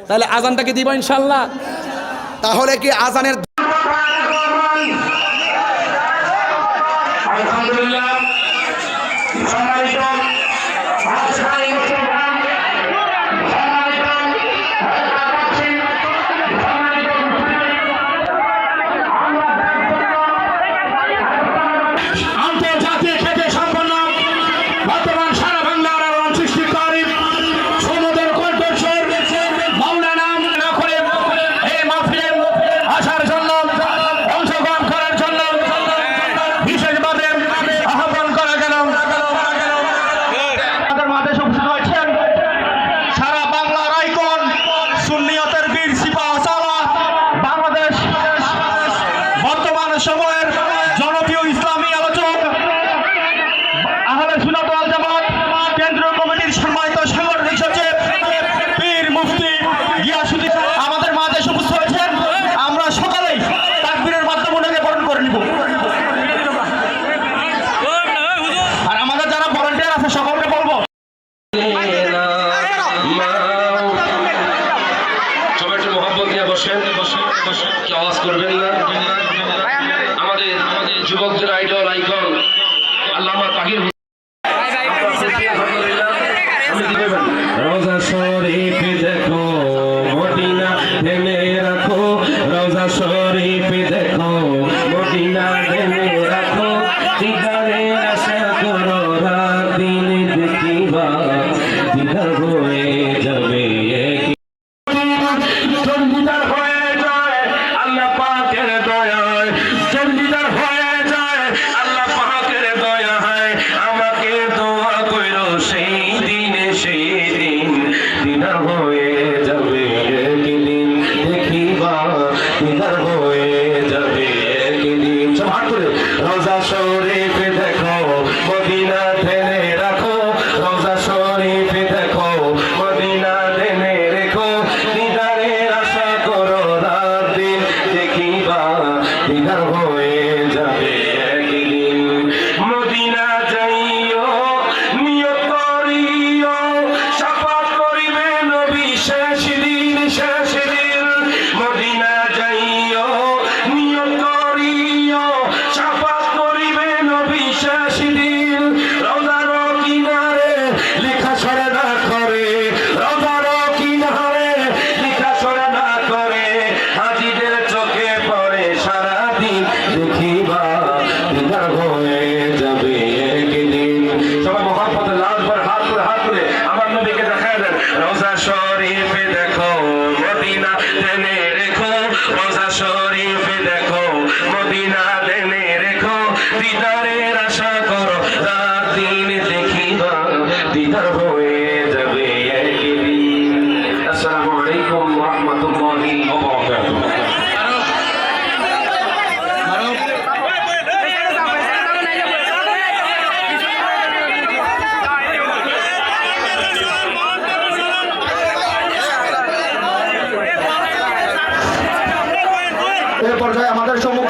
তাহলে আজানটাকে দিব ইনশাল্লাহ। তাহলে কি আজানের আলহামদুলিল্লাহ সম্মানিত আন্তর্জাতিক খ্যাতি সম্পন্ন বর্তমান সারা বাংলার আলোড়ন সৃষ্টিকারী সমুদ্র কণ্ঠস্বর মাওলানা করে এই মাহফিলে আসার জন্য অংশগ্রহণ করার জন্য বিশেষভাবে আহ্বান করা গেল। আমাদের মাঝে উপস্থিত হয়েছেন সারা বাংলার আইকন সুন্নিয়তের বীর সিপাহ সালাহ, বাংলাদেশ বর্তমান সময়ের জনপ্রিয় ইসলামী আলোচক, আহলে সুন্নাত ওয়াল জামাত কেন্দ্রীয় কমিটির সম্মানিত সাংগঠনিক সচিব পীর মুফতি গিয়াসউদ্দিন আমাদের মাঝে উপস্থিত হয়েছেন। আমরা সকালেই তাকবীরের মাধ্যমে ওনাকে বরণ করে নিব। আর আমাদের যারা ভলান্টিয়ার আছে সকলকে বলবো সবাই একটু মহব্বত নিয়ে বসেন, কি আওয়াজ করবেন না। আমাদের যুবকদের আইডল আইকন আল্লামা তাহির রোজা শরীফ দেখো মদিনা থেমে রাখো, রোজা শরীফ দেখো মদিনা থেমে রাখো, দিদারে আশা করো রাত দিন দেখিবা, দিদার হয়ে যাবে চন্ডিদার হয়ে যায় আল্লাহ পাকের দয়ায়, চন্ডিদার হয়ে যায় আল্লাহ পাকের দয়ায়। আমাকে দোয়া কইরো সেই দিনে সেই দিন, দিদার হয়ে যাবে একদিন দেখিবা, দিদার হয়ে যাবে একদিন। সব হাত করে রোজা শরীফ দেখো মদিনা থেমে রাখো, রোজা শরীফ দেখো মদিনা থেমে রেখো, দিদারে আশা করো রাত দিন দেখিবা, দিদার হয়ে যাবে একদিন। মদিনা যাইও নিয়ত করিও, শাফাত করিবে নবী শেষ দিন শেষ দিন। মদিনা যাইও নিয়ত করিও, শাফাত করিবে নবী শেষ দিন। রওজার কিনারে লেখা সরে না করে, রওজার কিনারে লেখা সরে না করে, হাজিদের চোখে পড়ে সারাদিন দেখিবা, দিদার হয়ে যাবে একদিন। সবাই মহব্বতে লাল করে হাত করে আমার নবীকে দেখায় দেন। রোজা শরীফ দেখো মদিনা থেমে রেখো, রোজা শরীফ দেখো মদিনা থেমে রেখো, দিদারের আশা করো রাত দিন দেখিবা, দিদার হয়ে যাবে একদিন। আসসালামু আলাইকুম ওয়া রাহমাতুল্লাহি ওয়া বারাকাতুহু। এ পর্যায়ে আমাদের সম্মুখে